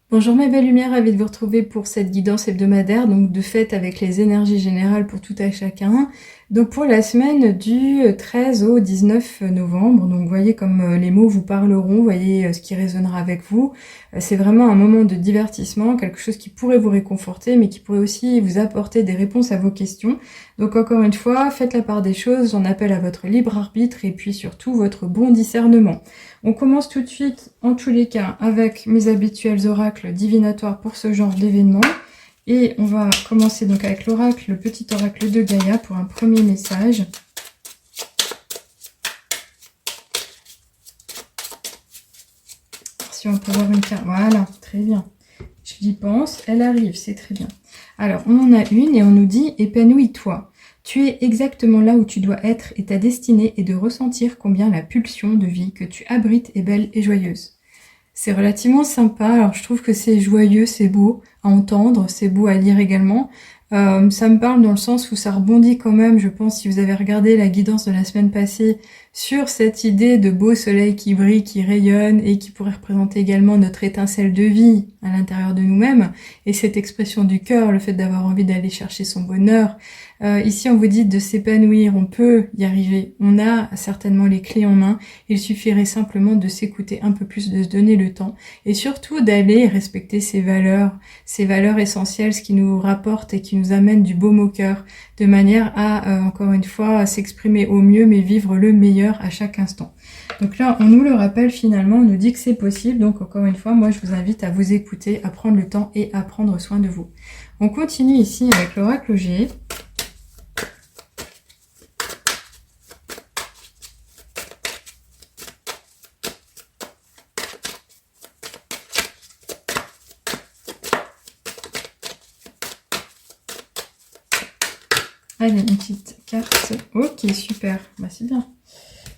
Bonjour mes belles lumières, ravie de vous retrouver pour cette guidance hebdomadaire, donc de fait avec les énergies générales pour tout à chacun. Donc pour la semaine du 13 au 19 novembre, donc vous voyez comme les mots vous parleront, vous voyez ce qui résonnera avec vous. C'est vraiment un moment de divertissement, quelque chose qui pourrait vous réconforter, mais qui pourrait aussi vous apporter des réponses à vos questions. Donc encore une fois, faites la part des choses, j'en appelle à votre libre arbitre et puis surtout votre bon discernement. On commence tout de suite, en tous les cas, avec mes habituels oracles divinatoires pour ce genre d'événement. Et on va commencer donc avec l'oracle, le petit oracle de Gaïa pour un premier message. Si on peut voir une carte, voilà, très bien. J'y pense, elle arrive, c'est très bien. Alors, on en a une et on nous dit « Épanouis-toi ». Tu es exactement là où tu dois être et ta destinée est de ressentir combien la pulsion de vie que tu abrites est belle et joyeuse. C'est relativement sympa, alors je trouve que c'est joyeux, c'est beau à entendre, c'est beau à lire également. Ça me parle dans le sens où ça rebondit quand même, je pense, si vous avez regardé la guidance de la semaine passée, sur cette idée de beau soleil qui brille, qui rayonne et qui pourrait représenter également notre étincelle de vie à l'intérieur de nous-mêmes et cette expression du cœur, le fait d'avoir envie d'aller chercher son bonheur. Ici, on vous dit de s'épanouir, on peut y arriver, on a certainement les clés en main, il suffirait simplement de s'écouter un peu plus, de se donner le temps et surtout d'aller respecter ces valeurs essentielles, ce qui nous rapporte et qui nous amène du baume au cœur, de manière à, encore une fois, s'exprimer au mieux mais vivre le meilleur à chaque instant. Donc là, on nous le rappelle finalement, on nous dit que c'est possible, donc encore une fois, moi je vous invite à vous écouter, à prendre le temps et à prendre soin de vous. On continue ici avec l'oracle G. Allez, une petite carte. Ok, super. Bah, c'est bien.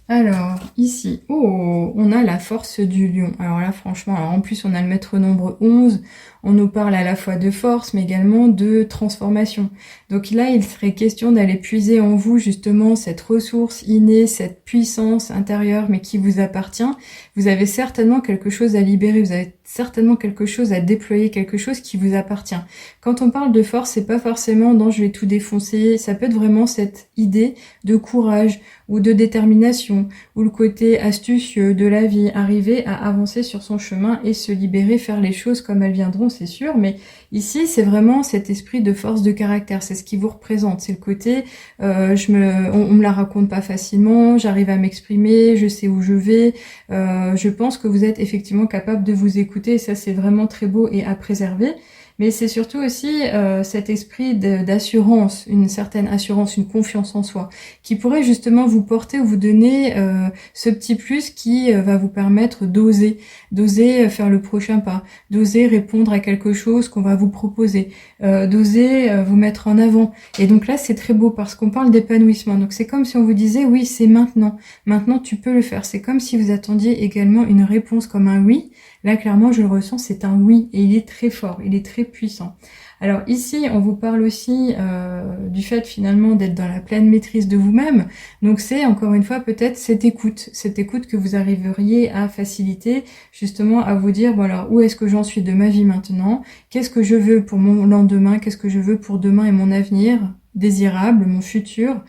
Alors, ici, oh, on a la force du lion. Alors là, franchement, en plus, on a le maître nombre 11. On nous parle à la fois de force, mais également de transformation. Donc là, il serait question d'aller puiser en vous, justement, cette ressource innée, cette puissance intérieure, mais qui vous appartient. Vous avez certainement quelque chose à libérer, vous avez certainement quelque chose à déployer, quelque chose qui vous appartient. Quand on parle de force, c'est pas forcément dans je vais tout défoncer, ça peut être vraiment cette idée de courage ou de détermination, ou le côté astucieux de la vie, arriver à avancer sur son chemin et se libérer, faire les choses comme elles viendront, c'est sûr, mais ici c'est vraiment cet esprit de force de caractère, c'est ce qui vous représente, c'est le côté on me la raconte pas facilement, j'arrive à m'exprimer, je sais où je vais, je pense que vous êtes effectivement capable de vous écouter, et ça c'est vraiment très beau et à préserver. Mais c'est surtout aussi cet esprit d'assurance, une certaine assurance, une confiance en soi, qui pourrait justement vous porter ou vous donner ce petit plus qui va vous permettre d'oser faire le prochain pas, d'oser répondre à quelque chose qu'on va vous proposer, d'oser vous mettre en avant. Et donc là, c'est très beau parce qu'on parle d'épanouissement. Donc c'est comme si on vous disait, oui, c'est maintenant. Maintenant, tu peux le faire. C'est comme si vous attendiez également une réponse comme un oui. Là, clairement, je le ressens, c'est un oui, et il est très fort, il est très puissant. Alors ici, on vous parle aussi du fait finalement d'être dans la pleine maîtrise de vous-même. Donc c'est encore une fois peut-être cette écoute que vous arriveriez à faciliter, justement à vous dire, bon alors où est-ce que j'en suis de ma vie maintenant? Qu'est-ce que je veux pour mon lendemain? Qu'est-ce que je veux pour demain et mon avenir désirable, mon futur?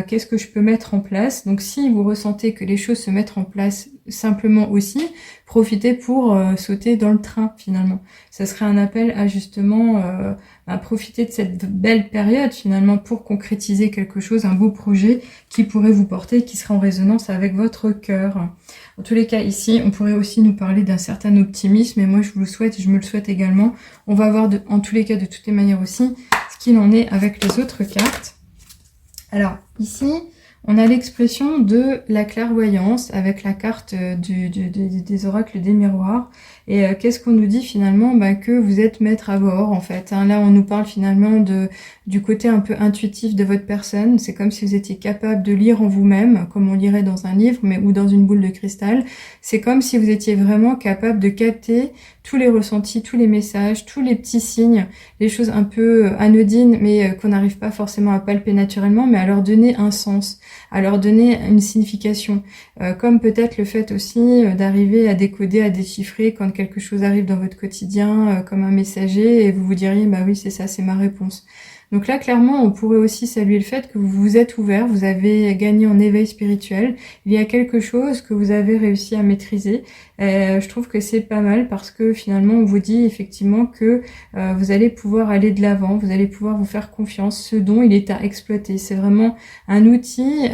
Qu'est-ce que je peux mettre en place? Donc si vous ressentez que les choses se mettent en place simplement aussi, profitez pour sauter dans le train finalement. Ça serait un appel à justement à profiter de cette belle période finalement pour concrétiser quelque chose, un beau projet qui pourrait vous porter, qui serait en résonance avec votre cœur. En tous les cas ici, on pourrait aussi nous parler d'un certain optimisme et moi je vous le souhaite et je me le souhaite également. On va voir en tous les cas de toutes les manières aussi ce qu'il en est avec les autres cartes. Alors ici, on a l'expression de la clairvoyance avec la carte des oracles des miroirs. Et qu'est-ce qu'on nous dit finalement? Que vous êtes maître à bord en fait. Là, on nous parle finalement du côté un peu intuitif de votre personne. C'est comme si vous étiez capable de lire en vous-même, comme on lirait dans un livre ou dans une boule de cristal. C'est comme si vous étiez vraiment capable de capter tous les ressentis, tous les messages, tous les petits signes, les choses un peu anodines, mais qu'on n'arrive pas forcément à palper naturellement, mais à leur donner un sens. à leur donner une signification. Comme peut-être le fait aussi d'arriver à décoder, à déchiffrer quand quelque chose arrive dans votre quotidien comme un messager et vous vous diriez bah oui c'est ça, c'est ma réponse. Donc là clairement on pourrait aussi saluer le fait que vous vous êtes ouvert, vous avez gagné en éveil spirituel, il y a quelque chose que vous avez réussi à maîtriser. Je trouve que c'est pas mal parce que finalement on vous dit effectivement que vous allez pouvoir aller de l'avant, vous allez pouvoir vous faire confiance, ce dont il est à exploiter. C'est vraiment un outil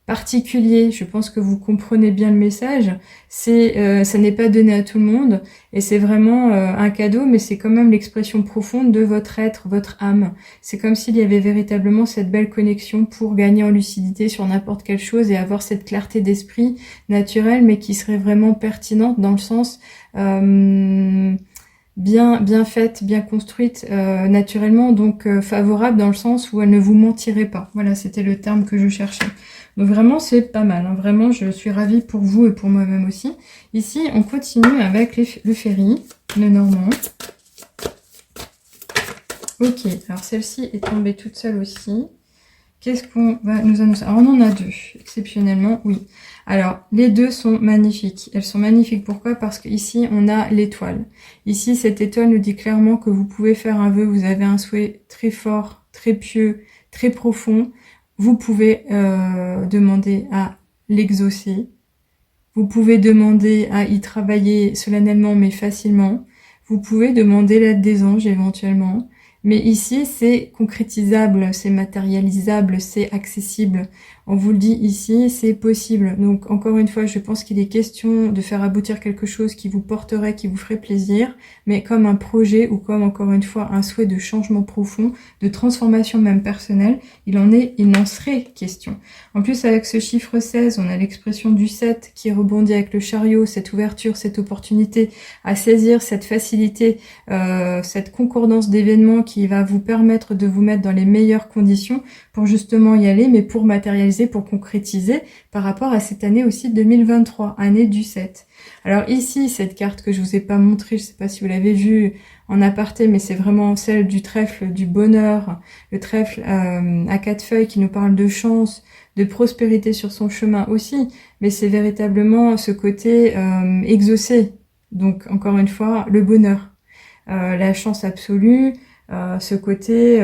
particulier, je pense que vous comprenez bien le message, ça n'est pas donné à tout le monde, et c'est vraiment un cadeau, mais c'est quand même l'expression profonde de votre être, votre âme. C'est comme s'il y avait véritablement cette belle connexion pour gagner en lucidité sur n'importe quelle chose et avoir cette clarté d'esprit naturelle, mais qui serait vraiment pertinente dans le sens bien faite, bien construite naturellement, donc favorable dans le sens où elle ne vous mentirait pas. Voilà, c'était le terme que je cherchais. Donc vraiment, c'est pas mal. Hein. Vraiment, je suis ravie pour vous et pour moi-même aussi. Ici, on continue avec le ferry, le normand. Ok, alors celle-ci est tombée toute seule aussi. Qu'est-ce qu'on va nous annoncer? Alors, on en a deux, exceptionnellement, oui. Alors, les deux sont magnifiques. Elles sont magnifiques, pourquoi? Parce qu'ici, on a l'étoile. Ici, cette étoile nous dit clairement que vous pouvez faire un vœu, vous avez un souhait très fort, très pieux, très profond. Vous pouvez demander à l'exaucer. Vous pouvez demander à y travailler solennellement, mais facilement. Vous pouvez demander l'aide des anges, éventuellement. Mais ici, c'est concrétisable, c'est matérialisable, c'est accessible. On vous le dit ici, c'est possible. Donc, encore une fois, je pense qu'il est question de faire aboutir quelque chose qui vous porterait, qui vous ferait plaisir, mais comme un projet ou comme, encore une fois, un souhait de changement profond, de transformation même personnelle, il en serait question. En plus, avec ce chiffre 16, on a l'expression du 7 qui rebondit avec le chariot, cette ouverture, cette opportunité à saisir, cette facilité, cette concordance d'événements qui va vous permettre de vous mettre dans les meilleures conditions pour justement y aller, mais pour matérialiser, pour concrétiser par rapport à cette année aussi 2023, année du 7. Alors ici, cette carte que je vous ai pas montrée, je sais pas si vous l'avez vue en aparté, mais c'est vraiment celle du trèfle du bonheur, le trèfle à 4 feuilles qui nous parle de chance, de prospérité sur son chemin aussi, mais c'est véritablement ce côté exaucé. Donc encore une fois, le bonheur, la chance absolue, ce côté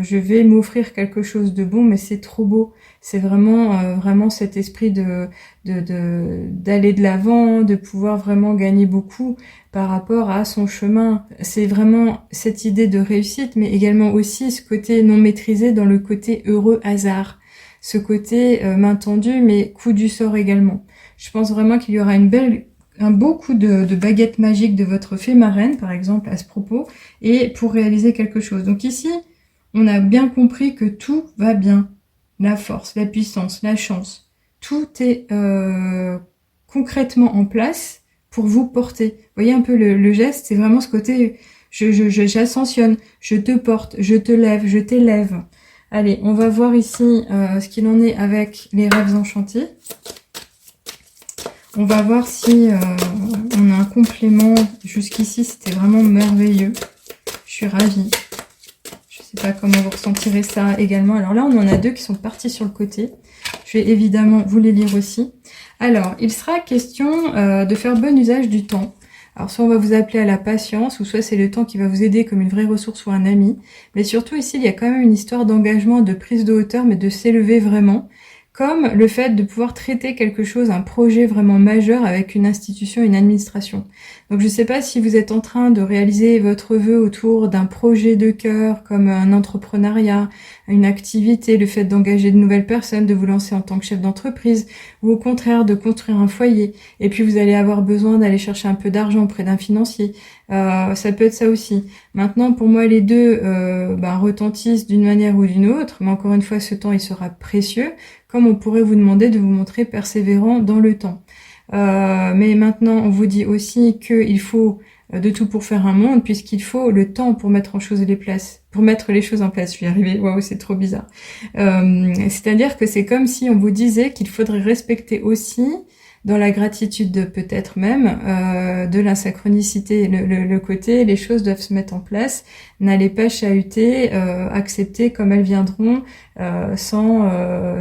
je vais m'offrir quelque chose de bon, mais c'est trop beau. C'est vraiment cet esprit d'aller de l'avant, de pouvoir vraiment gagner beaucoup par rapport à son chemin. C'est vraiment cette idée de réussite, mais également aussi ce côté non maîtrisé dans le côté heureux hasard. Ce côté main tendue, mais coup du sort également. Je pense vraiment qu'il y aura un beau coup de baguette magique de votre fée marraine, par exemple, à ce propos, et pour réaliser quelque chose. Donc ici, on a bien compris que tout va bien. La force, la puissance, la chance. Tout est concrètement en place pour vous porter. Vous voyez un peu le geste, c'est vraiment ce côté, j'ascensionne, je te porte, je te lève, je t'élève. Allez, on va voir ici ce qu'il en est avec les rêves enchantés. On va voir si on a un complément. Jusqu'ici, c'était vraiment merveilleux. Je suis ravie. Je ne sais pas comment vous ressentirez ça également. Alors là, on en a deux qui sont partis sur le côté. Je vais évidemment vous les lire aussi. Alors, il sera question de faire bon usage du temps. Alors, soit on va vous appeler à la patience, ou soit c'est le temps qui va vous aider comme une vraie ressource ou un ami. Mais surtout, ici, il y a quand même une histoire d'engagement, de prise de hauteur, mais de s'élever vraiment. Comme le fait de pouvoir traiter quelque chose, un projet vraiment majeur avec une institution, une administration. Donc je ne sais pas si vous êtes en train de réaliser votre vœu autour d'un projet de cœur, comme un entrepreneuriat, une activité, le fait d'engager de nouvelles personnes, de vous lancer en tant que chef d'entreprise, ou au contraire de construire un foyer. Et puis vous allez avoir besoin d'aller chercher un peu d'argent auprès d'un financier. Ça peut être ça aussi. Maintenant, pour moi, les deux retentissent d'une manière ou d'une autre, mais encore une fois, ce temps, il sera précieux, comme on pourrait vous demander de vous montrer persévérant dans le temps. Mais maintenant, on vous dit aussi qu'il faut de tout pour faire un monde, puisqu'il faut le temps pour mettre les choses en place. Je vais y arriver. Waouh, c'est trop bizarre. C'est-à-dire que c'est comme si on vous disait qu'il faudrait respecter aussi, dans la gratitude peut-être même, de l'insynchronicité, le côté, les choses doivent se mettre en place, n'allez pas chahuter, accepter comme elles viendront, sans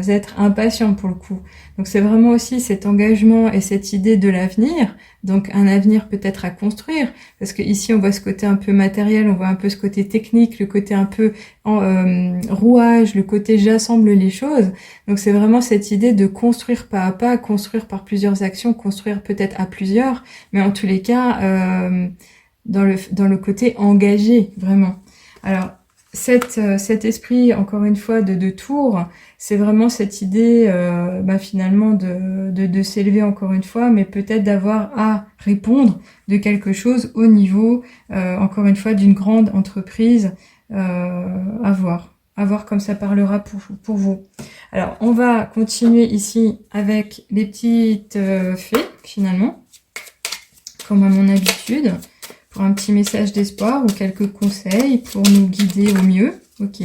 être impatient pour le coup. Donc c'est vraiment aussi cet engagement et cette idée de l'avenir, donc un avenir peut-être à construire, parce que ici on voit ce côté un peu matériel, on voit un peu ce côté technique, le côté un peu rouage, le côté j'assemble les choses. Donc c'est vraiment cette idée de construire pas à pas, construire par plusieurs actions, construire peut-être à plusieurs, mais en tous les cas dans le côté engagé vraiment. Alors cet esprit, encore une fois, de tour, c'est vraiment cette idée finalement de s'élever encore une fois, mais peut-être d'avoir à répondre de quelque chose au niveau, encore une fois, d'une grande entreprise à voir comme ça parlera pour vous. Alors, on va continuer ici avec les petites fées, finalement, comme à mon habitude, pour un petit message d'espoir ou quelques conseils pour nous guider au mieux. Ok.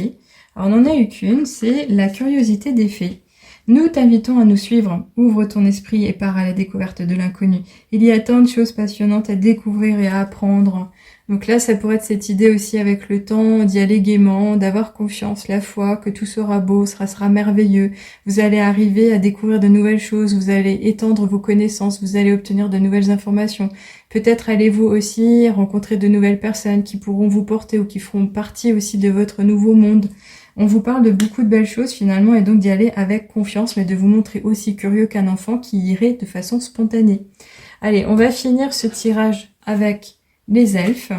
Alors, on n'en a eu qu'une, c'est la curiosité des fées. Nous t'invitons à nous suivre. Ouvre ton esprit et pars à la découverte de l'inconnu. Il y a tant de choses passionnantes à découvrir et à apprendre. Donc là, ça pourrait être cette idée aussi avec le temps, d'y aller gaiement, d'avoir confiance, la foi, que tout sera beau, sera merveilleux. Vous allez arriver à découvrir de nouvelles choses, vous allez étendre vos connaissances, vous allez obtenir de nouvelles informations. Peut-être allez-vous aussi rencontrer de nouvelles personnes qui pourront vous porter ou qui feront partie aussi de votre nouveau monde. On vous parle de beaucoup de belles choses finalement et donc d'y aller avec confiance, mais de vous montrer aussi curieux qu'un enfant qui irait de façon spontanée. Allez, on va finir ce tirage avec les elfes.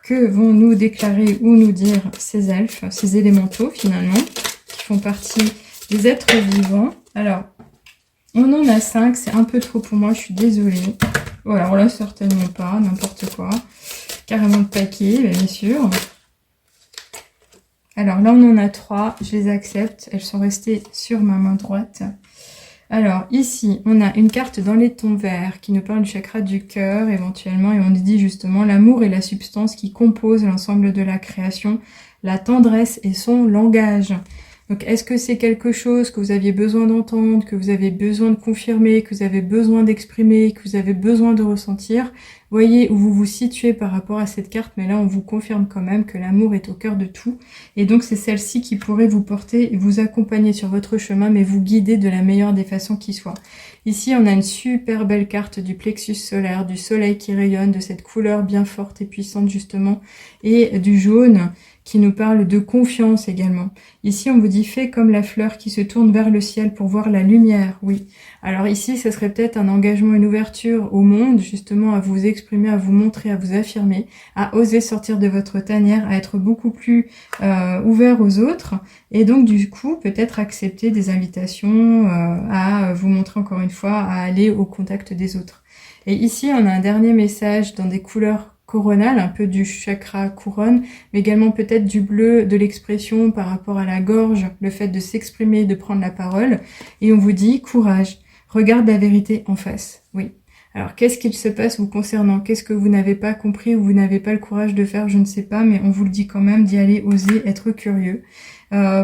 Que vont nous déclarer ou nous dire ces elfes, ces élémentaux finalement, qui font partie des êtres vivants. Alors, on en a 5, c'est un peu trop pour moi, je suis désolée. Voilà, on l'a certainement pas, n'importe quoi. Carrément de paquet, bien sûr. Alors là, on en a 3, je les accepte. Elles sont restées sur ma main droite. Alors ici, on a une carte dans les tons verts qui nous parle du chakra du cœur éventuellement. Et on nous dit justement l'amour est la substance qui compose l'ensemble de la création. La tendresse est son langage. Donc est-ce que c'est quelque chose que vous aviez besoin d'entendre, que vous avez besoin de confirmer, que vous avez besoin d'exprimer, que vous avez besoin de ressentir? Voyez où vous vous situez par rapport à cette carte, mais là on vous confirme quand même que l'amour est au cœur de tout. Et donc c'est celle-ci qui pourrait vous porter et vous accompagner sur votre chemin, mais vous guider de la meilleure des façons qui soit. Ici on a une super belle carte du plexus solaire, du soleil qui rayonne, de cette couleur bien forte et puissante justement, et du jaune qui nous parle de confiance également. Ici, on vous dit « fais comme la fleur qui se tourne vers le ciel pour voir la lumière ». Oui. Alors ici, ce serait peut-être un engagement, une ouverture au monde, justement à vous exprimer, à vous montrer, à vous affirmer, à oser sortir de votre tanière, à être beaucoup plus ouvert aux autres. Et donc, du coup, peut-être accepter des invitations à vous montrer encore une fois, à aller au contact des autres. Et ici, on a un dernier message dans des couleurs coronal, un peu du chakra couronne, mais également peut-être du bleu de l'expression par rapport à la gorge, le fait de s'exprimer, de prendre la parole. Et on vous dit courage, regarde la vérité en face. Oui. Alors qu'est-ce qu'il se passe vous concernant? Qu'est-ce que vous n'avez pas compris ou vous n'avez pas le courage de faire? Je ne sais pas, mais on vous le dit quand même d'y aller, oser, être curieux.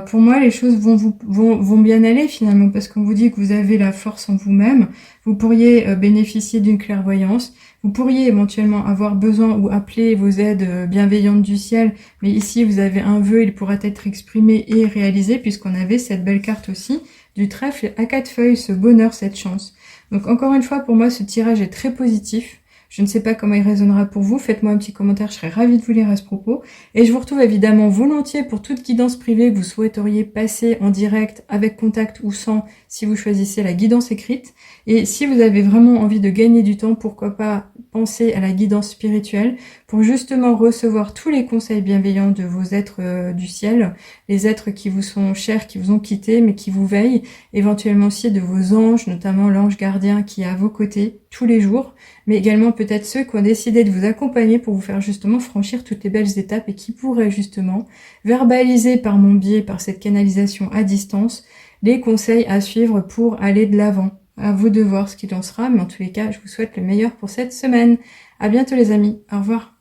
Pour moi, les choses vont bien aller finalement, parce qu'on vous dit que vous avez la force en vous-même. Vous pourriez bénéficier d'une clairvoyance. Vous pourriez éventuellement avoir besoin ou appeler vos aides bienveillantes du ciel, mais ici vous avez un vœu, il pourra être exprimé et réalisé, puisqu'on avait cette belle carte aussi du trèfle à 4 feuilles, ce bonheur, cette chance. Donc encore une fois, pour moi, ce tirage est très positif. Je ne sais pas comment il résonnera pour vous. Faites-moi un petit commentaire, je serais ravie de vous lire à ce propos. Et je vous retrouve évidemment volontiers pour toute guidance privée que vous souhaiteriez passer en direct, avec contact ou sans, si vous choisissez la guidance écrite. Et si vous avez vraiment envie de gagner du temps, pourquoi pas penser à la guidance spirituelle pour justement recevoir tous les conseils bienveillants de vos êtres du ciel, les êtres qui vous sont chers, qui vous ont quittés, mais qui vous veillent, éventuellement aussi de vos anges, notamment l'ange gardien qui est à vos côtés tous les jours, mais également peut-être ceux qui ont décidé de vous accompagner pour vous faire justement franchir toutes les belles étapes et qui pourraient justement verbaliser par mon biais, par cette canalisation à distance, les conseils à suivre pour aller de l'avant. À vous de voir ce qu'il en sera, mais en tous les cas, je vous souhaite le meilleur pour cette semaine. À bientôt les amis, au revoir.